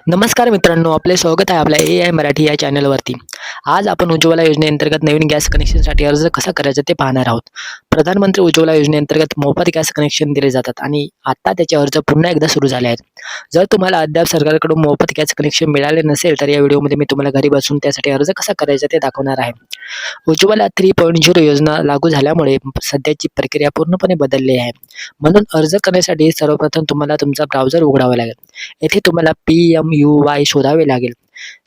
नमस्कार मित्रांनो, आपले स्वागत आहे आपल्या ए आय मराठी या चॅनलवरती. आज आपण उज्ज्वला योजनेअंतर्गत नवीन गॅस कनेक्शनसाठी अर्ज कसा करायचा ते पाहणार आहोत. प्रधानमंत्री उज्ज्वला योजनेअंतर्गत मोफत गॅस कनेक्शन दिले जातात आणि आता त्याचे अर्ज पुन्हा एकदा सुरू झाले आहेत. जर तुम्हाला अद्याप सरकारकडून मोफत गॅस कनेक्शन मिळाले नसेल, तर या व्हिडिओमध्ये मी तुम्हाला घरी बसून त्यासाठी अर्ज कसा करायचा ते दाखवणार आहे. उज्ज्वला 3.0 योजना लागू झाल्यामुळे सध्याची प्रक्रिया पूर्णपणे बदलली आहे. म्हणून अर्ज करण्यासाठी सर्वप्रथम तुम्हाला तुमचा ब्राउझर उघडावा लागेल. येथे तुम्हाला PMUY शोधावे लागेल,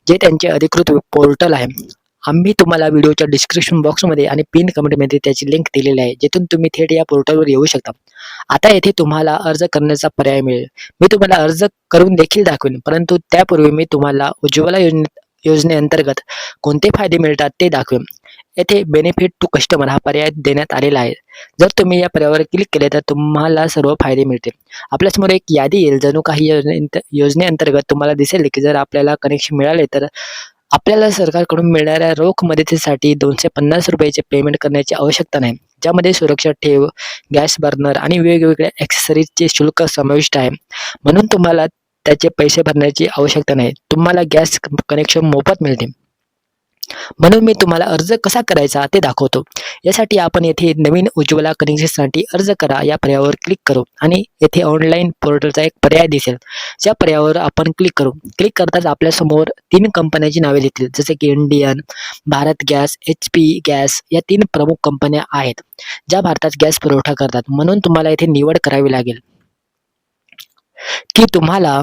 जे त्यांचे अधिकृत पोर्टल आहे. आम्ही तुम्हाला व्हिडिओच्या डिस्क्रिप्शन बॉक्समध्ये आणि पिन कमेंटमध्ये त्याची लिंक दिलेली आहे, जिथून तुम्ही थेट या पोर्टलवर येऊ शकता. आता येथे तुम्हाला अर्ज करण्याचा पर्याय मिळेल. मी तुम्हाला अर्ज करून देखील दाखवेन, परंतु त्यापूर्वी मी तुम्हाला उज्ज्वला योजनेअंतर्गत कोणते फायदे मिळतात ते दाखवेन. येथे बेनिफिट टू कस्टमर हा पर्याय देण्यात आलेला आहे. जर तुम्ही या पर्यायावर क्लिक केले तर तुम्हाला सर्व फायदे मिळतील. आपल्यासमोर एक यादी येईल, जणू काही योजनेअंतर्गत तुम्हाला दिसेल की जर आपल्याला कनेक्शन मिळाले तर आपल्याला सरकारकडून मिळणाऱ्या रोख मदतीसाठी ₹250 पेमेंट करण्याची आवश्यकता नाही, ज्यामध्ये सुरक्षा ठेव, गॅस बर्नर आणि वेगवेगळ्या ॲक्सेसरीजचे शुल्क समाविष्ट आहे. म्हणून तुम्हाला त्याचे पैसे भरण्याची आवश्यकता नाही. तुम्हाला गॅस कनेक्शन मोफत मिळते. म्हणून मी तुम्हाला अर्ज कसा करायचा ते दाखवतो. यासाठी आपण येथे नवीन उज्ज्वला कनेक्शनसाठी अर्ज करा या पर्यायावर क्लिक करू आणि येथे ऑनलाईन पोर्टलचा एक पर्याय दिसेल. ज्या पर्यायावर आपण क्लिक करू. क्लिक करताच आपल्यासमोर 3 कंपन्यांची नावे दिसतील, जसे की Indian, Bharat gas, HP gas या 3 प्रमुख कंपन्या आहेत, ज्या भारतात गॅस पुरवठा करतात. म्हणून तुम्हाला येथे निवड करावी लागेल की तुम्हाला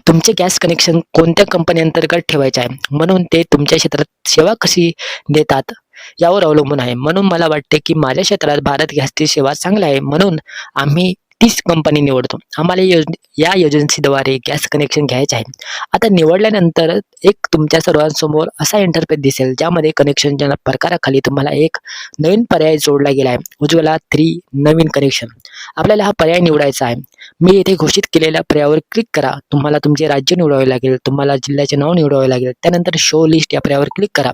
तुमचे गॅस कनेक्शन कोणत्या कंपनी अंतर्गत ठेवायचे आहे. म्हणून ते तुमच्या क्षेत्रात सेवा कशी देतात यावर अवलंबून आहे. म्हणून मला वाटते की माझ्या क्षेत्रात भारत गॅसची सेवा चांगली आहे, म्हणून आम्ही तीच कंपनी निवडतो. आम्हाला या एजन्सीद्वारे गॅस कनेक्शन घ्यायचे आहे. आता निवडल्यानंतर एक तुमच्या सर्वांसमोर असा इंटरफेस दिसेल, ज्यामध्ये कनेक्शनच्या प्रकाराखाली तुम्हाला एक नवीन पर्याय जोडला गेला आहे, उज्ज्वला 3 नवीन कनेक्शन. आपल्याला हा पर्याय निवडायचा आहे. मी येथे घोषित केलेल्या पर्यायावर क्लिक करा. तुम्हाला तुमचे राज्य निवडावे लागेल, तुम्हाला जिल्ह्याचे नाव निवडावे लागेल. त्यानंतर शो लिस्ट या पर्यायावर क्लिक करा.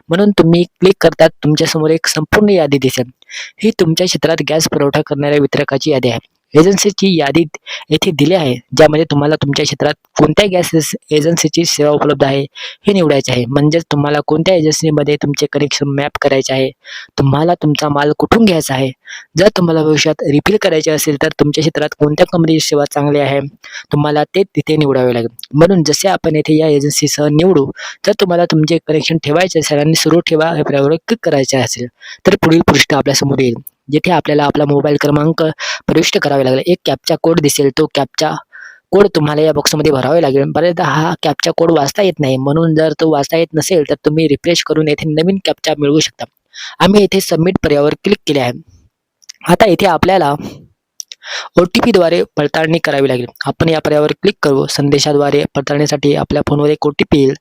म्हणून तुम्ही क्लिक करतात तुमच्यासमोर एक संपूर्ण यादी दिसेल. ही तुमच्या क्षेत्रात गॅस पुरवठा करणाऱ्या वितरकाची यादी आहे. एजन्सीची यादी येथे दिली आहे, ज्यामध्ये तुम्हाला तुमच्या क्षेत्रात कोणत्या गॅस एजन्सीची सेवा उपलब्ध आहे हे निवडायचे आहे. म्हणजेच तुम्हाला कोणत्या एजन्सीमध्ये तुमचे कनेक्शन मॅप करायचे आहे, तुम्हाला तुमचा माल कुठून घ्यायचा आहे. जर तुम्हाला भविष्यात रिफिल करायचे असेल तर तुमच्या क्षेत्रात कोणत्या कंपनीची सेवा चांगली आहे, तुम्हाला ते तिथे निवडावे लागेल. म्हणून जसे आपण येथे या एजन्सीसह निवडू, जर तुम्हाला तुमचे कनेक्शन ठेवायचे असेल आणि सुरू ठेवा या पर्यायावर क्लिक करायचे असेल, तर पुढील पृष्ठ आपल्यासमोर येईल, जिथे आपल्याला आपला मोबाईल क्रमांक प्रविष्ट करावे लागेल. एक कॅप्चा कोड दिसेल, तो कॅप्चा कोड तुम्हाला या बॉक्समध्ये भरावे लागेल. बरेचदा हा कॅप्चा कोड वाचता येत नाही, म्हणून जर तो वाचता येत नसेल तर तुम्ही रिफ्रेश करून येथे नवीन कॅप्चा मिळवू शकता. आम्ही येथे सबमिट पर्यायावर क्लिक केले आहे. आता इथे आपल्याला OTPद्वारे पडताळणी करावी लागेल. आपण या पर्यायावर क्लिक करू. संदेशाद्वारे पडताळणीसाठी आपल्या फोनवर एक OTP येईल.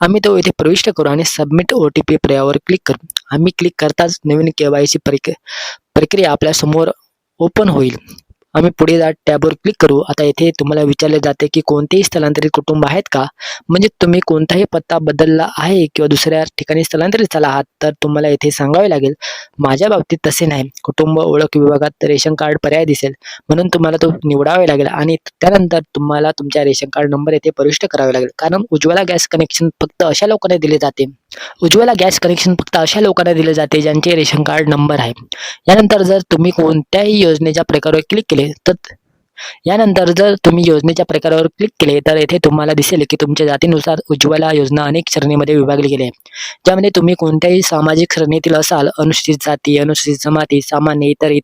आम्ही तो इथे प्रविष्ट करू आणि सबमिट OTP पर्यायावर क्लिक करू. आम्ही क्लिक करताच नवीन KYC प्रक्रिया आपल्यासमोर ओपन होईल. आम्ही पुढे जात टॅबवर क्लिक करू. आता येथे तुम्हाला विचारले जाते की कोणतेही स्थलांतरित कुटुंब आहेत का, म्हणजे तुम्ही कोणताही पत्ता बदलला आहे किंवा दुसऱ्या ठिकाणी स्थलांतरित झाला आहात तर तुम्हाला येथे सांगावे लागेल. माझ्या बाबतीत तसे नाही. कुटुंब ओळख विभागात रेशन कार्ड पर्याय दिसेल, म्हणून तुम्हाला तो निवडावे लागेल आणि त्यानंतर तुम्हाला तुमच्या रेशन कार्ड नंबर येथे प्रविष्ट करावे लागेल. कारण उज्ज्वला गॅस कनेक्शन फक्त अशा लोकांना दिले जाते ज्यांचे रेशन कार्ड नंबर आहे. यानंतर जर तुम्ही कोणत्याही योजनेच्या प्रकारावर क्लिक केले तर येथे तुम्हाला दिसेल की तुमच्या जातीनुसार उज्ज्वला योजना अनेक श्रेणीमध्ये विभागली गेली आहे, ज्यामध्ये तुम्ही कोणत्याही सामाजिक श्रेणीतील असाल, अनुसूचित जाती, अनुसूचित जमाती, सामान्य, इतर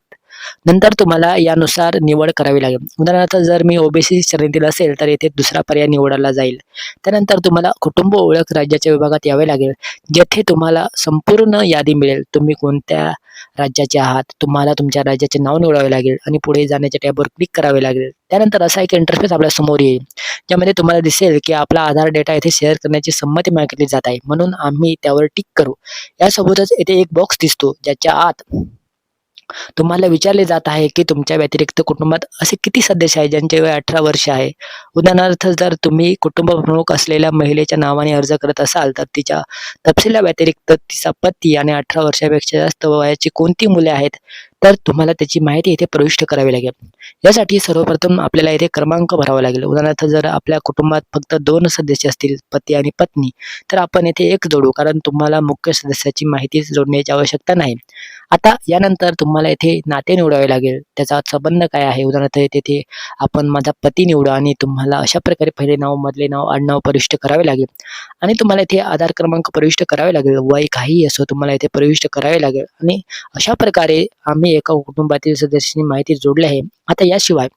नंतर तुम्हाला यानुसार निवड करावी लागेल. उदाहरणार्थ जर मी OBC श्रेणीतील असेल तर येथे दुसरा पर्याय निवडला जाईल. त्यानंतर तुम्हाला कुटुंब ओळख राज्याच्या विभागात यावे लागेल, जेथे तुम्हाला संपूर्ण यादी मिळेल. तुम्ही कोणत्या राज्याचे आहात, तुम्हाला तुमच्या राज्याचे नाव निवडावे लागेल आणि पुढे जाण्याच्या टॅबवर क्लिक करावे लागेल. त्यानंतर असा एक इंटरफेस आपल्या समोर येईल, ज्यामध्ये तुम्हाला दिसेल की आपला आधार डेटा येथे शेअर करण्याची संमती मागितली जात आहे. म्हणून आम्ही त्यावर टिक करू. यासोबतच येथे एक बॉक्स दिसतो, ज्याच्या आत तुम्हाला विचारले जात आहे की तुमच्या व्यतिरिक्त कुटुंबात असे किती सदस्य आहेत ज्यांचे वय 18 वर्ष आहे. उदाहरणार्थ जर तुम्ही कुटुंब प्रमुख असलेल्या महिलेच्या नावाने अर्ज करत असाल तर तिच्या तपशिला व्यतिरिक्त तिचा पती आणि 18 वर्षापेक्षा जास्त वयाची कोणती मुले आहेत तर तुम्हाला त्याची माहिती इथे प्रविष्ट करावी लागेल. यासाठी सर्वप्रथम आपल्याला इथे क्रमांक भरावा लागेल. उदाहरणार्थ जर आपल्या कुटुंबात फक्त 2 सदस्य असतील, पती आणि पत्नी, तर आपण इथे 1 जोडू, कारण तुम्हाला मुख्य सदस्याची माहिती जोडण्याची आवश्यकता नाही. आता यानंतर तुम्हाला इथे नाते निवडावे लागेल. त्याचा संबंध काय आहे? उदाहरणार्थ तिथे आपण माझा पती निवडा आणि तुम्हाला अशा प्रकारे पहिले नाव, मधले नाव, आडनाव प्रविष्ट करावे लागेल आणि तुम्हाला इथे आधार क्रमांक प्रविष्ट करावे लागेल. वय काहीही असो तुम्हाला इथे प्रविष्ट करावे लागेल आणि अशा प्रकारे आम्ही एका कुटुंबातील सदस्याची माहिती जोडली आहे. आता याशिवाय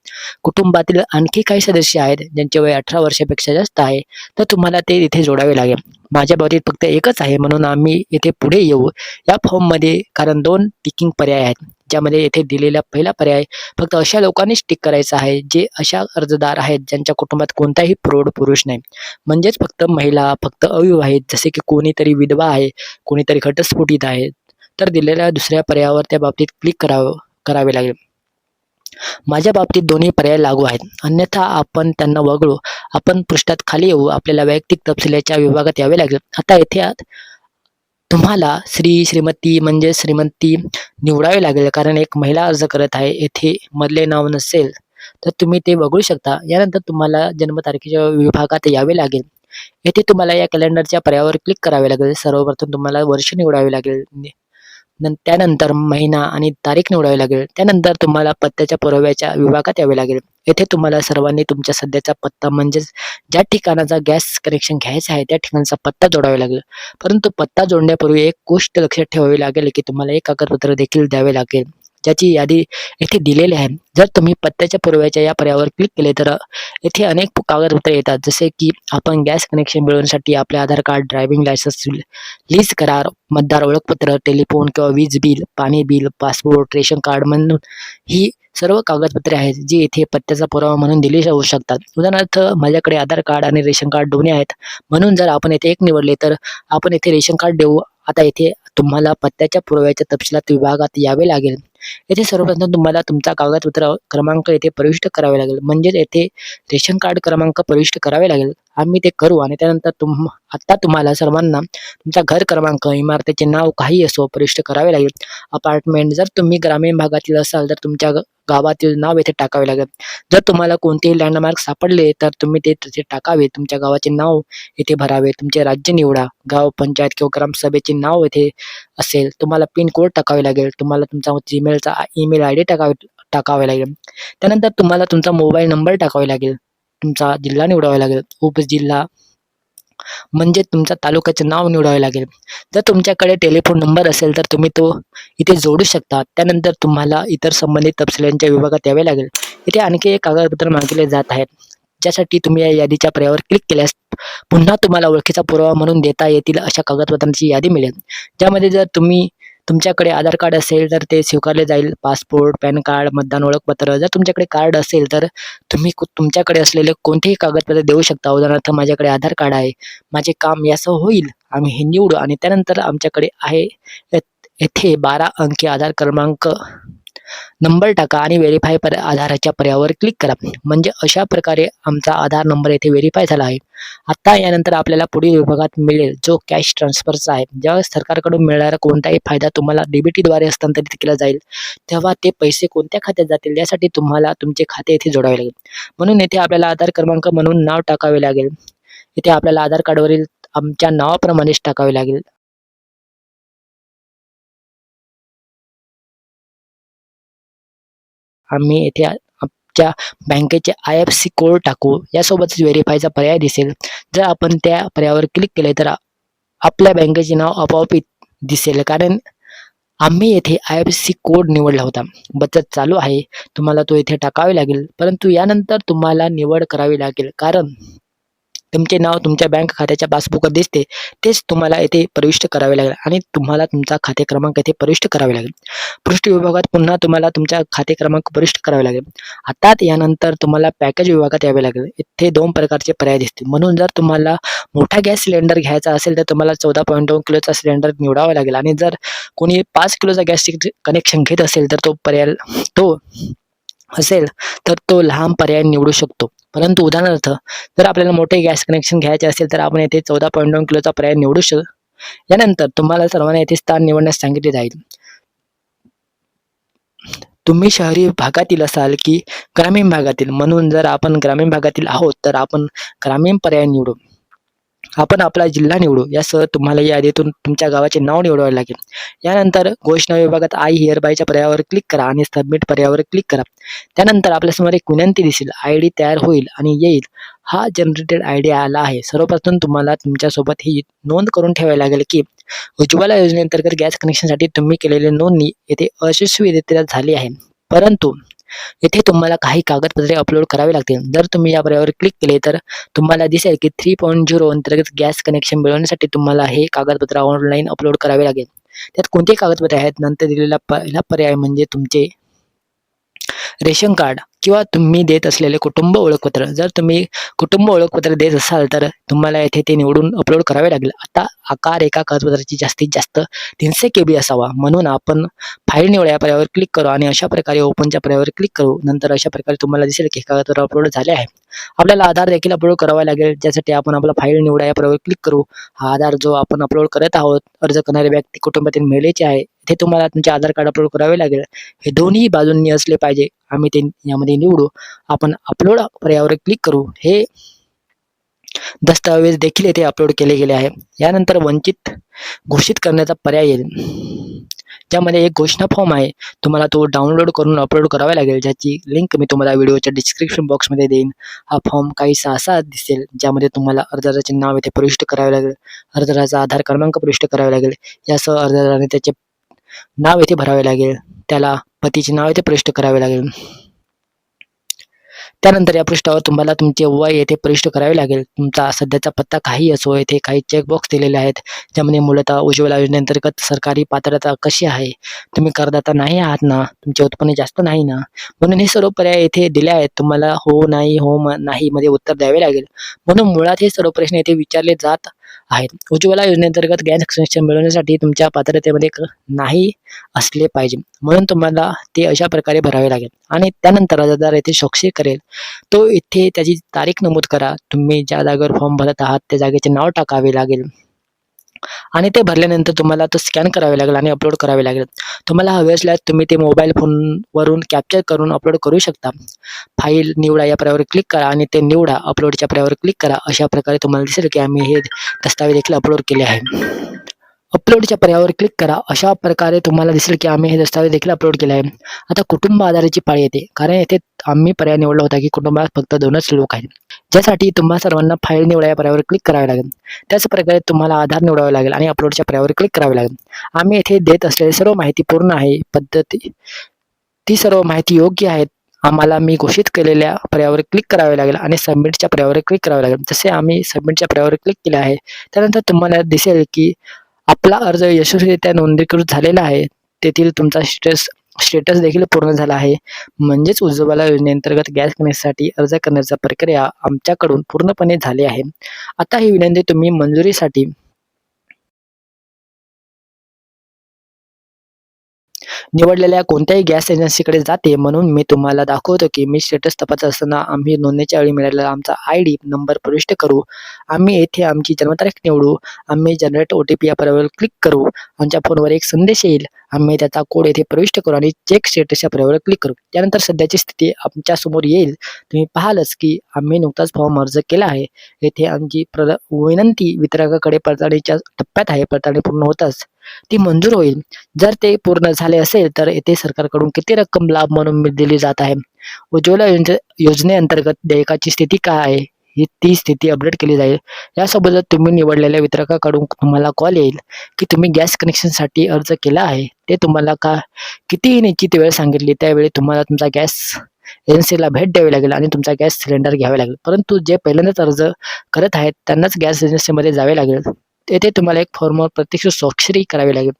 कुटुंबातील आणखी काही सदस्य आहेत ज्यांचे वय 18 वर्षापेक्षा जास्त आहे, तर तुम्हाला ते इथे जोडावे लागेल. माझ्या बाबतीत फक्त एकच आहे, म्हणून आम्ही इथे पुढे येऊ या फॉर्ममध्ये, कारण 2 टिकिंग पर्याय आहेत. ज्यामध्ये येथे दिलेला पहिला पर्याय फक्त अशा लोकांनीच टिक करायचा आहे जे अशा अर्जदार आहेत ज्यांच्या कुटुंबात कोणताही प्रौढ पुरुष नाही. म्हणजेच फक्त महिला, फक्त अविवाहित, जसे की कोणीतरी विधवा आहे, कोणीतरी घटस्फोटित आहे. तर दिलेल्या दुसऱ्या पर्यायावर त्या बाबतीत क्लिक करावे लागेल. माझ्या बाबतीत दोन्ही पर्याय लागू आहेत. अन्यथा आपण त्यांना वगळू. आपण पृष्ठात खाली येऊ. आपल्याला वैयक्तिक तपशिलाच्या विभागात यावे लागेल. आता येथे तुम्हाला श्री, श्रीमती म्हणजे श्रीमंती निवडावे लागेल, कारण एक महिला अर्ज करत आहे. येथे मधले नाव नसेल तर तुम्ही ते वगळू शकता. यानंतर तुम्हाला जन्मतारखेच्या विभागात यावे लागेल. येथे तुम्हाला या कॅलेंडरच्या पर्यायावर क्लिक करावे लागेल. सर्वप्रथम तुम्हाला वर्ष निवडावे लागेल. त्यानंतर महिना आणि तारीख निवडावी लागेल. त्यानंतर तुम्हाला पत्त्याच्या पुराव्याच्या विभागात यावे लागेल. येथे तुम्हाला सर्वांनी तुमच्या सध्याचा पत्ता, म्हणजेच ज्या ठिकाणाचा गॅस कनेक्शन घ्यायचं आहे त्या ठिकाणचा पत्ता जोडावा लागेल. परंतु पत्ता जोडण्यापूर्वी एक गोष्ट लक्षात ठेवावी लागेल की तुम्हाला एक कागदपत्र देखील द्यावे लागेल, ज्याची यादी येथे दिलेली आहे. जर तुम्ही पत्त्याच्या पुराव्याच्या या पर्यायावर क्लिक केले तर येथे अनेक कागदपत्रे येतात, जसे की आपण गॅस कनेक्शन मिळवण्यासाठी आपले आधार कार्ड, ड्रायव्हिंग लायसन्स, लीज करार, मतदार ओळखपत्र, टेलिफोन किंवा वीज बिल, पाणी बिल, पासपोर्ट, रेशन कार्ड म्हणून ही सर्व कागदपत्रे आहेत जी येथे पत्त्याचा पुरावा म्हणून दिली जाऊ शकतात. उदाहरणार्थ माझ्याकडे आधार कार्ड आणि रेशन कार्ड दोन्ही आहेत, म्हणून जर आपण येथे एक निवडले तर आपण येथे रेशन कार्ड देऊ. आता येथे तुम्हाला पत्त्याच्या पुराव्याच्या तपशिलात विभागात यावे लागेल. येथे सर्वप्रथम तुम्हाला तुमचा कागदपत्र क्रमांक येथे प्रविष्ट करावे लागेल, म्हणजेच येथे रेशन कार्ड क्रमांक प्रविष्ट करावे लागेल. आम्ही ते करू आणि त्यानंतर आता तुम्हाला सर्वांना तुमचा घर क्रमांक, इमारतीचे नाव काही असो प्रविष्ट करावे लागेल. अपार्टमेंट जर तुम्ही ग्रामीण भागातील असाल तर तुमच्या गावातील नाव येथे टाकावे लागेल. जर तुम्हाला कोणतेही लँडमार्क सापडले तर तुम्ही ते तिथे टाकावे. तुमच्या गावाचे नाव येथे भरावे. तुमचे राज्य निवडा. गाव पंचायत किंवा ग्रामसभेचे नाव येथे असेल. तुम्हाला पिन कोड टाकावे लागेल. तुम्हाला तुमचा जीमेलचा ईमेल आयडी टाकावे लागेल. त्यानंतर तुम्हाला तुमचा मोबाईल नंबर टाकावा लागेल. तुमचा जिल्हा निवडावा लागेल. उपजिल्हा म्हणजे तुमच्या तालुक्याचे नाव निवडावे लागेल. जर तुमच्याकडे टेलिफोन नंबर असेल तर तुम्ही तो इथे जोडू शकता. त्यानंतर तुम्हाला इतर संबंधित तपशिलांच्या विभागात यावे लागेल. इथे आणखी एक कागदपत्र मागितले जात आहेत, ज्यासाठी तुम्ही या यादीच्या पर्यायावर क्लिक केल्यास पुन्हा तुम्हाला ओळखीचा पुरावा म्हणून देता येतील अशा कागदपत्रांची यादी मिळेल. ज्यामध्ये जर तुमच्याकडे आधार कार्ड असेल तर ते स्वीकारले जाईल. पासपोर्ट, पॅन कार्ड, मतदान ओळखपत्र. जर तुमच्याकडे कार्ड असेल तर तुम्ही तुमच्याकडे असलेले कोणतेही कागदपत्र देऊ शकता. उदाहरणार्थ माझ्याकडे आधार कार्ड आहे, माझे काम यासह होईल, आम्ही हे निवडू आणि त्यानंतर आमच्याकडे आहे येथे 12 अंकी आधार क्रमांक नंबर टाका आणि व्हेरीफाय आधाराच्या पर्यायावर क्लिक करा. म्हणजे अशा प्रकारे आमचा आधार नंबर येथे व्हेरीफाय झाला आहे. आता यानंतर आपल्याला पुढील विभागात मिळेल जो कॅश ट्रान्सफरचा आहे. जेव्हा सरकारकडून मिळणारा कोणताही फायदा तुम्हाला डीबीटीद्वारे हस्तांतरित केला जाईल, तेव्हा ते पैसे कोणत्या खात्यात जातील यासाठी तुम्हाला तुमचे खाते येथे जोडावे लागेल. म्हणून येथे आपल्याला आधार क्रमांक म्हणून नाव टाकावे लागेल. इथे आपल्याला आधार कार्डवरील आमच्या नावाप्रमाणेच टाकावे लागेल. आम्ही येथे आमच्या बँकेचे IFSC कोड टाकू. यासोबतच व्हेरीफायचा पर्याय दिसेल. जर आपण त्या पर्यायावर क्लिक केले तर आपल्या बँकेचे नाव आपोआप दिसेल, कारण आम्ही येथे IFSC कोड निवडला होता. बचत चालू आहे, तुम्हाला तो इथे टाकावे लागेल. परंतु यानंतर तुम्हाला निवड करावी लागेल, कारण तुमचे नाव तुमच्या बँक खात्याच्या पासबुकात दिसते तेच तुम्हाला येथे प्रविष्ट करावे लागेल आणि तुम्हाला तुमचा खाते क्रमांक येथे प्रविष्ट करावे लागेल. पृष्ठ विभागात पुन्हा तुम्हाला तुमचा खाते क्रमांक प्रविष्ट करावे लागेल. आता यानंतर तुम्हाला पॅकेज विभागात यावे लागेल. इथे 2 प्रकारचे पर्याय दिसतील. म्हणून जर तुम्हाला मोठा गॅस सिलेंडर घ्यायचा असेल तर तुम्हाला 14.2 किलोचा सिलेंडर निवडावा लागेल आणि जर कोणी 5 किलोचा गॅस कनेक्शन घेत असेल तर तो असेल तर तो लहान पर्याय निवडू शकतो. परंतु उदाहरणार्थ जर आपल्याला मोठे गॅस कनेक्शन घ्यायचे असेल तर आपण येथे 14.2 किलोचा पर्याय निवडू यानंतर तुम्हाला सर्वांना येथे स्थान निवडण्यास सांगितले जाईल. तुम्ही शहरी भागातील असाल की ग्रामीण भागातील, म्हणून जर आपण ग्रामीण भागातील आहोत तर आपण ग्रामीण पर्याय निवडू. आपण आपला जिल्हा निवडू. यासह तुम्हाला या यादीतून तुमच्या गावाचे नाव निवडावे लागेल. यानंतर घोषणा विभागात आय हिअर बायच्या पर्यायावर क्लिक करा आणि सबमिट पर्यायावर क्लिक करा. त्यानंतर आपल्यासमोर एक विनंती दिसेल. आयडी तयार होईल आणि येईल. हा जनरेटेड आयडी आला आहे. सर्वप्रथम तुम्हाला तुमच्यासोबत ही नोंद करून ठेवावी लागेल की उज्ज्वला योजनेअंतर्गत गॅस कनेक्शनसाठी तुम्ही केलेली नोंदणी येथे यशस्वीरित्या झाली आहे. परंतु येथे तुम्हाला काही कागदपत्रे अपलोड करावी लागतील. जर तुम्ही या पर्यायावर क्लिक केले तर तुम्हाला दिसेल की 3.0 अंतर्गत गॅस कनेक्शन मिळवण्यासाठी तुम्हाला हे कागदपत्र ऑनलाईन अपलोड करावे लागेल. त्यात कोणते कागदपत्रे आहेत? नंतर दिलेला पहिला पर्याय म्हणजे तुमचे रेशन कार्ड किंवा तुम्ही देत असलेले कुटुंब ओळखपत्र. जर तुम्ही कुटुंब ओळखपत्र देत असाल तर तुम्हाला येथे ते निवडून अपलोड करावे लागेल. आता आकार एका कागदपत्राची जास्तीत जास्त 300 KB असावा. म्हणून आपण फाईल निवडा या पर्यायावर क्लिक करू आणि अशा प्रकारे ओपनच्या पर्यायावर क्लिक करू. नंतर अशा प्रकारे तुम्हाला दिसेल की कागदपत्र अपलोड झाले आहे. आपल्याला आधार देखील अपलोड करावा लागेल, ज्यासाठी आपण आपला फाईल निवडा या पर्यायावर क्लिक करू. हा आधार जो आपण अपलोड करत आहोत, अर्ज करणारी व्यक्ती कुटुंबातील महिलेचे आहे. इथे तुम्हाला तुमचे आधार कार्ड अपलोड करावे लागेल. हे दोन्ही बाजूंनी असले पाहिजे. आम्ही ते यामध्ये निवडू. आपण अपलोड पर्यायावर क्लिक करू. हे दस्तऐवज देखील येथे अपलोड केले गेले आहे. यानंतर वंचित घोषित करण्याचा पर्याय येईल, ज्यामध्ये एक घोषणा फॉर्म आहे. तुम्हाला तो डाउनलोड करून अपलोड करावा लागेल, ज्याची लिंक मी तुम्हाला व्हिडिओच्या डिस्क्रिप्शन बॉक्समध्ये देईन. हा फॉर्म काहीसा असा दिसेल, ज्यामध्ये तुम्हाला अर्जदाराचे नाव येथे प्रविष्ट करावे लागेल, अर्जदाराचा आधार क्रमांक प्रविष्ट करावे लागेल. यासह अर्जदाराने त्याचे नाव येथे भरावे लागेल, त्याला पतीचे नाव येथे प्रविष्ट करावे लागेल. त्यानंतर या पृष्ठावर तुम्हाला तुमचे वय येथे प्रविष्ट करावे लागेल. तुमचा सध्याचा पत्ता काही असो. येथे काही चेकबॉक्स दिलेले आहेत, ज्यामध्ये मूलतः उज्ज्वला योजनेअंतर्गत सरकारी पात्रता कशी आहे, तुम्ही करदाता नाही आहात ना, तुमचे उत्पन्न जास्त नाही ना, म्हणून हे सर्व पर्याय येथे दिले आहेत. तुम्हाला हो नाही नाही मध्ये उत्तर द्यावे लागेल. म्हणून मुळात हे सर्व प्रश्न येथे विचारले जात आहेत. उज्ज्वला योजनेअंतर्गत गॅस कनेक्शन मिळवण्यासाठी तुमच्या पात्रतेमध्ये नाही असले पाहिजे, म्हणून तुम्हाला ते अशा प्रकारे भरावे लागेल. आणि त्यानंतर अर्जदार येथे स्वाक्षरी करेल. तो इथे त्याची तारीख नमूद करा. तुम्ही ज्या जागेवर फॉर्म भरत आहात त्या जागेचे नाव टाकावे लागेल आणि ते भरल्यानंतर तुम्हाला तो स्कॅन करावे लागेल आणि अपलोड करावे लागेल. तुम्हाला हवे असल्यास तुम्ही ते मोबाईल फोनवरून कॅप्चर करून अपलोड करू शकता. फाईल निवडा या पर्यायावर क्लिक करा आणि ते निवडा. अपलोडच्या पर्यायावर क्लिक करा. अशा प्रकारे तुम्हाला दिसेल की आम्ही हे दस्तावेज देखील अपलोड केले आहे. अपलोडच्या पर्यायावर क्लिक करा. अशा प्रकारे तुम्हाला दिसेल की आम्ही हे दस्तावेज देखील अपलोड केले आहे. आता कुटुंब आधाराची पाळी येते, कारण येथे आम्ही पर्याय निवडला होता की कुटुंबात फक्त 2च लोक आहेत, ज्यासाठी तुम्हा सर्वांना फाईल निवडा या पर्यायावर क्लिक करावे लागेल. त्याच प्रकारे तुम्हाला आधार निवडावे लागेल आणि अपलोडच्या पर्यायावर क्लिक करावे लागेल. आम्ही येथे देत असलेली सर्व माहिती पूर्ण आहे. ती सर्व माहिती योग्य आहेत. आम्हाला मी घोषित केलेल्या पर्यायावर क्लिक करावे लागेल आणि सबमिटच्या पर्यायावर क्लिक करावे लागेल. जसे आम्ही सबमिटच्या पर्यायावर क्लिक केले आहे, त्यानंतर तुम्हाला दिसेल की आपला अर्ज यशस्वीरित्या नोंदणीकृत झालेला आहे. तेथील तुमचा स्टेटस देखील पूर्ण झाला आहे. म्हणजेच उज्ज्वला योजनेअंतर्गत गॅस कनेक्शनसाठी अर्ज करण्याचा प्रक्रिया आमच्याकडून पूर्णपणे झाली आहे. आता ही विनंती तुम्ही मंजुरीसाठी निवडलेल्या कोणत्याही गॅस एजन्सीकडे जाते. म्हणून मी तुम्हाला दाखवतो की मी स्टेटस तपासत असताना आम्ही नोंदणीच्या वेळी मिळालेला आमचा ID नंबर प्रविष्ट करू. आम्ही येथे आमची जन्मतारीख निवडू. आम्ही जनरेट OTP या पर्यायावर क्लिक करू. आमच्या फोनवर एक संदेश येईल. आम्ही त्याचा कोड येथे प्रविष्ट करू आणि चेक स्टेटस या पर्यायावर क्लिक करू. त्यानंतर सध्याची स्थिती आमच्या समोर येईल. तुम्ही पाहालच की आम्ही नुकताच फॉर्म अर्ज केला आहे. येथे आमची विनंती वितरकाकडे पडताळणीच्या टप्प्यात आहे. पडताळणी पूर्ण होताच ती मंजूर होईल. जर ते पूर्ण झाले असेल तर येथे सरकारकडून किती रक्कम लाभ म्हणून दिली जात आहे, उज्ज्वला योजनेअंतर्गत देयकाची स्थिती काय आहे, ही ती स्थिती अपडेट केली जाईल. यासोबतच तुम्ही निवडलेल्या वितरकाकडून तुम्हाला कॉल येईल की तुम्ही गॅस कनेक्शनसाठी अर्ज केला आहे. ते तुम्हाला कितीही निश्चित वेळ सांगितली त्यावेळी तुम्हाला तुमचा गॅस एजन्सीला भेट द्यावी लागेल आणि तुमचा गॅस सिलेंडर घ्यावे लागेल. परंतु जे पहिल्यांदाच अर्ज करत आहेत त्यांनाच गॅस एजन्सीमध्ये जावे लागेल. तेथे तुम्हाला एक फॉर्मवर प्रत्यक्ष स्वाक्षरी करावी लागेल.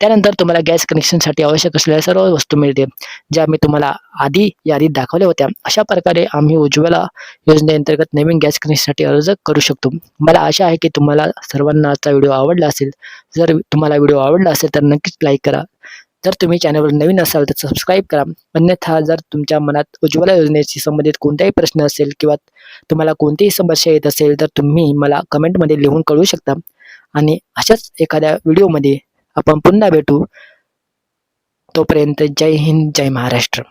त्यानंतर तुम्हाला गॅस कनेक्शनसाठी आवश्यक असलेल्या सर्व वस्तू मिळतील, ज्या मी तुम्हाला आधी यादीत दाखवल्या होत्या. अशा प्रकारे आम्ही उज्ज्वला योजनेअंतर्गत नवीन गॅस कनेक्शनसाठी अर्ज करू शकतो. मला आशा आहे की तुम्हाला सर्वांना आजचा व्हिडिओ आवडला असेल. जर तुम्हाला व्हिडिओ आवडला असेल तर नक्कीच लाईक करा. जर तुम्ही चॅनलवर नवीन असाल तर सबस्क्राईब करा. अन्यथा जर तुमच्या मनात उज्ज्वला योजनेशी संबंधित कोणताही प्रश्न असेल किंवा तुम्हाला कोणतीही समस्या येत असेल तर तुम्ही मला कमेंटमध्ये लिहून कळवू शकता. आणि अशाच एखाद्या व्हिडिओमध्ये आपण पुन्हा भेटू. तोपर्यंत जय हिंद, जय महाराष्ट्र.